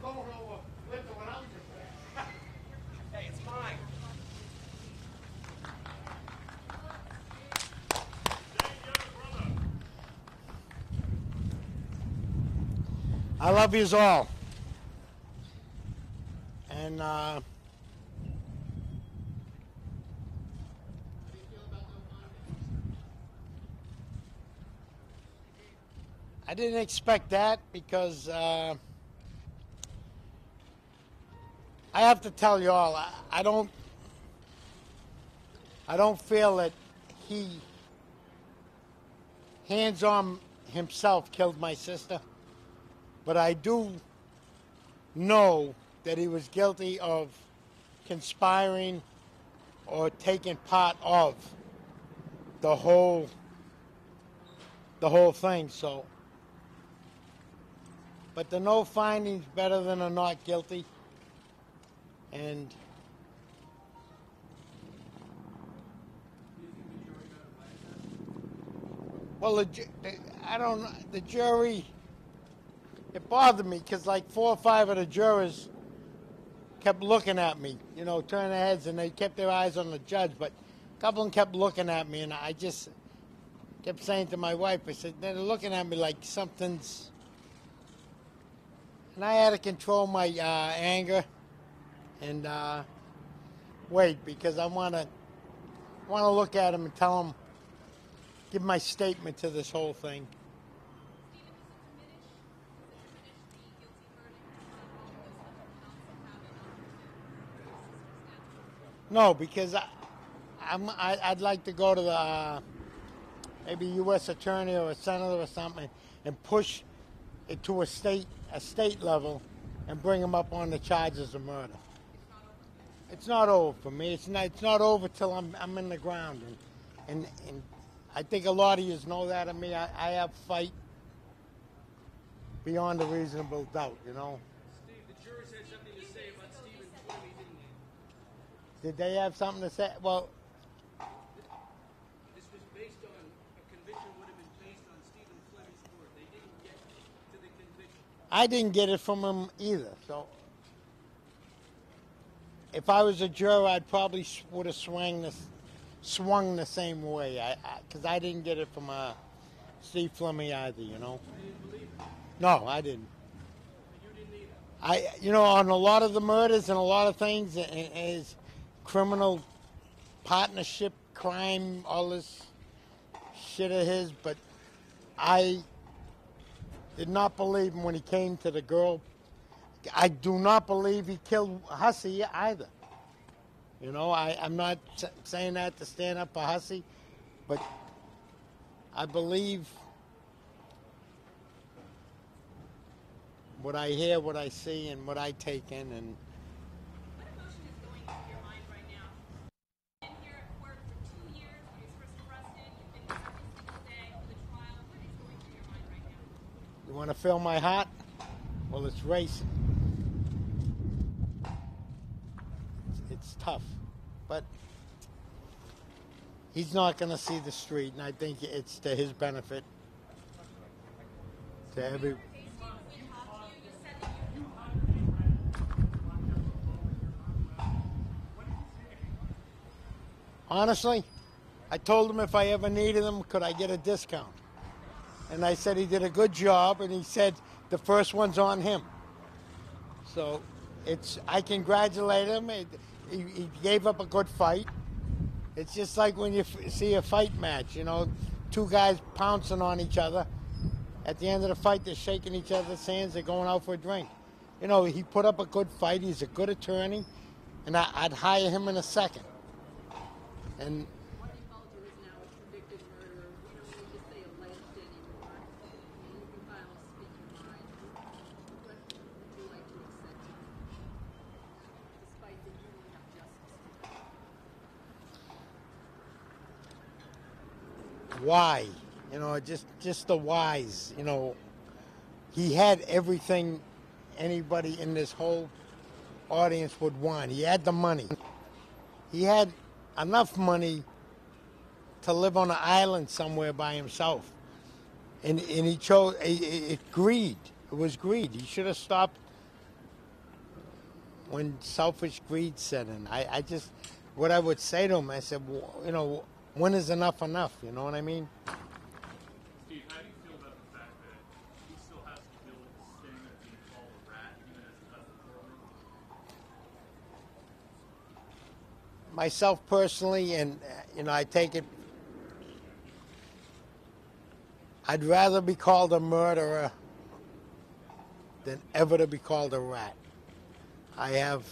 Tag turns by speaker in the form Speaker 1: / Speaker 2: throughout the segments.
Speaker 1: going over with the one I was just Hey, it's mine. I love yous all. And I didn't expect that because I have to tell you all, I don't feel that he hands-on himself killed my sister, but I do know that he was guilty of conspiring or taking part of the whole thing. So, but the no finding's better than a not guilty. And well, the jury, it bothered me because like 4 or 5 of the jurors kept looking at me, you know, turning their heads, and they kept their eyes on the judge, but a couple of them kept looking at me, and I just kept saying to my wife, I said, they're looking at me like something's, and I had to control my anger and wait, because I want to look at him and tell him, give my statement to this whole thing. No, because I'd like to go to the maybe U.S. attorney or a senator or something and push it to a state level and bring him up on the charges of murder. It's not over for me. It's not over till I'm in the ground, and I think a lot of you know that of me. I have fight beyond a reasonable doubt, you know.
Speaker 2: Steve, the jurors had something to say about Stephen Fleming, didn't they?
Speaker 1: Did they have something to say? Well,
Speaker 2: this was based on a conviction would have been based on Stephen Fleming's word. They didn't get to the conviction.
Speaker 1: I didn't get it from him either. So if I was a juror, I'd probably would have swung the same way. Because I didn't get it from Steve Fleming either, you know.
Speaker 2: You didn't believe it?
Speaker 1: No, I didn't.
Speaker 2: And you didn't either?
Speaker 1: You know, on a lot of the murders and a lot of things, is criminal partnership, crime, all this shit of his, but I did not believe him when he came to the girl. I do not believe he killed Hussey either. You know, I'm not saying that to stand up for Hussey, but I believe what I hear, what I see, and what I take in. And
Speaker 3: what emotion is going through your mind right now? You've been here at court for 2 years. You were first arrested. You've been here every single day for the trial. What is going through your mind right now?
Speaker 1: you want to feel my heart? Well, it's racing. It's tough, but he's not going to see the street, and I think it's to his benefit. To every. Honestly, I told him if I ever needed him, could I get a discount? And I said he did a good job, and he said the first one's on him. So I congratulate him. He gave up a good fight. It's just like when you see a fight match, you know, 2 guys pouncing on each other. At the end of the fight, they're shaking each other's hands. They're going out for a drink. You know, he put up a good fight. He's a good attorney, and I'd hire him in a second. And
Speaker 4: Whitey Bulger is now a convicted murderer. We don't need to say alleged anymore. You can finally speak your mind. What would you like to accept, despite the ruling of justice?
Speaker 1: why? You know, just the whys. You know, he had everything anybody in this whole audience would want. He had the money. He had enough money to live on an island somewhere by himself. And he chose greed. It was greed. He should have stopped when selfish greed set in. I just, what I would say to him, I said, well, you know, when is enough enough? You know what I mean?
Speaker 5: Steve, how do you feel about the fact that he still has to deal with the sting of being called a rat, even as a courtroom?
Speaker 1: Myself personally, and you know, I take it. I'd rather be called a murderer than ever to be called a rat. I have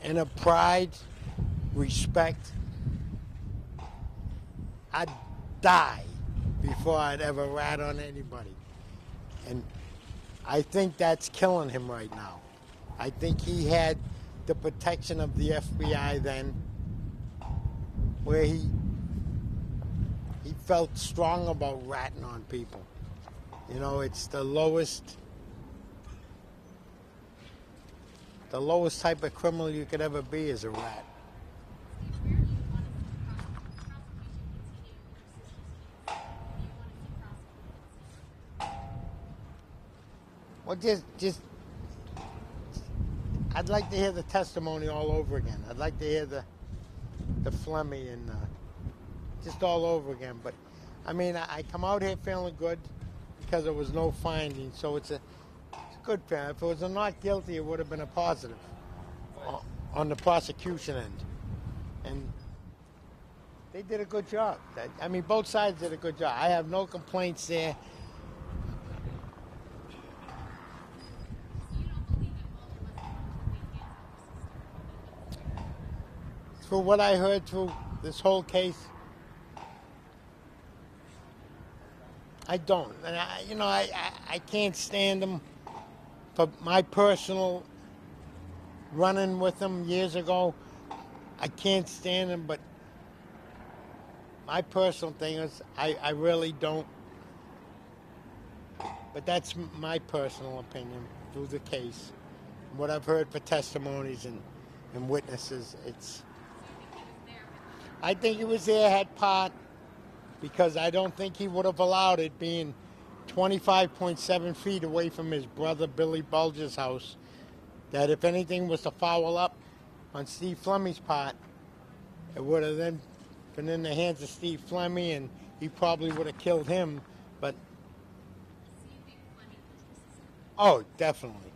Speaker 1: inner pride, respect. I'd die before I'd ever rat on anybody. And I think that's killing him right now. I think he had the protection of the FBI then, where he felt strong about ratting on people. You know, it's the lowest type of criminal you could ever be is a rat.
Speaker 3: Where do you want to see prosecution continue in your sister's case? Do you want to see prosecution?
Speaker 1: Well, just, I'd like to hear the testimony all over again. I'd like to hear the Flemmy and just all over again. But I mean, I come out here feeling good because there was no finding, so it's a good feeling. If it was a not guilty, it would have been a positive on the prosecution end, and they did a good job. I mean, both sides did a good job. I have no complaints there.
Speaker 3: So you don't believe that Bulger must have put hands on your sister?
Speaker 1: For what I heard through this whole case, I don't. And I can't stand him for my personal running with him years ago. I can't stand him, but my personal thing is I really don't. But that's my personal opinion through the case. What I've heard for testimonies and witnesses, it's. I think he was there, had part, because I don't think he would have allowed it being 25.7 feet away from his brother Billy Bulger's house, that if anything was to foul up on Steve Flemmy's part, it would have then been in the hands of Steve Flemmy, and he probably would have killed him. But
Speaker 3: So you think Fleming killed your sister?
Speaker 1: oh, definitely,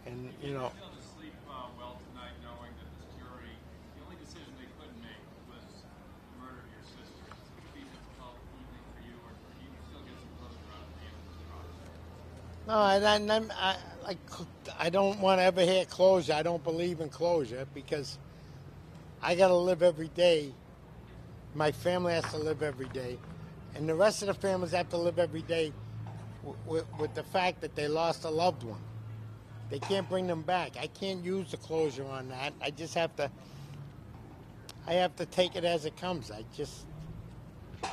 Speaker 1: and you know.
Speaker 5: Able to sleep well tonight, knowing that this jury, the only decision they couldn't make was the murder of your sister. It's going to be a difficult evening for you, or you can still get some closure out of the end of this process.
Speaker 1: No, I don't want to ever hear closure. I don't believe in closure because I got to live every day. My family has to live every day, and the rest of the families have to live every day with the fact that they lost a loved one. They can't bring them back. I can't use the closure on that. I just have to. I have to take it as it comes. I just.
Speaker 3: Just 2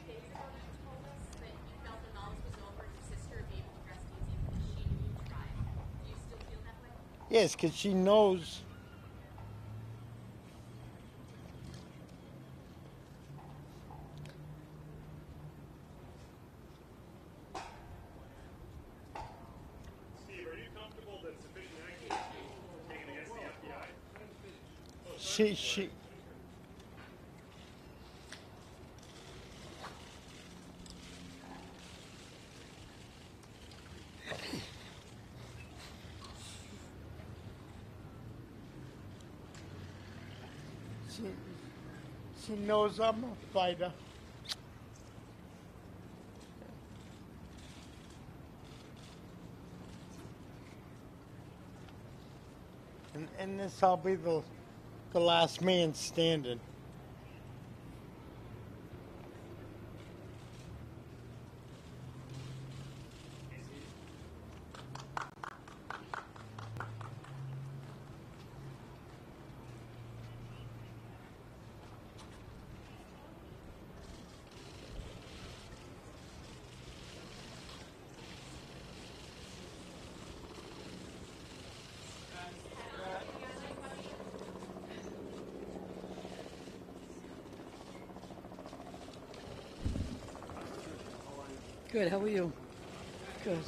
Speaker 3: days ago, you told us that you felt when all this was over, your sister would be able to rest easy because she knew you tried. Do you still feel that way?
Speaker 1: Yes, because she knows.
Speaker 6: Steve, are you comfortable that sufficient action is taken against the FBI?
Speaker 1: She. She knows I'm a fighter. And this will be the last man standing.
Speaker 7: Good. How are you? Good.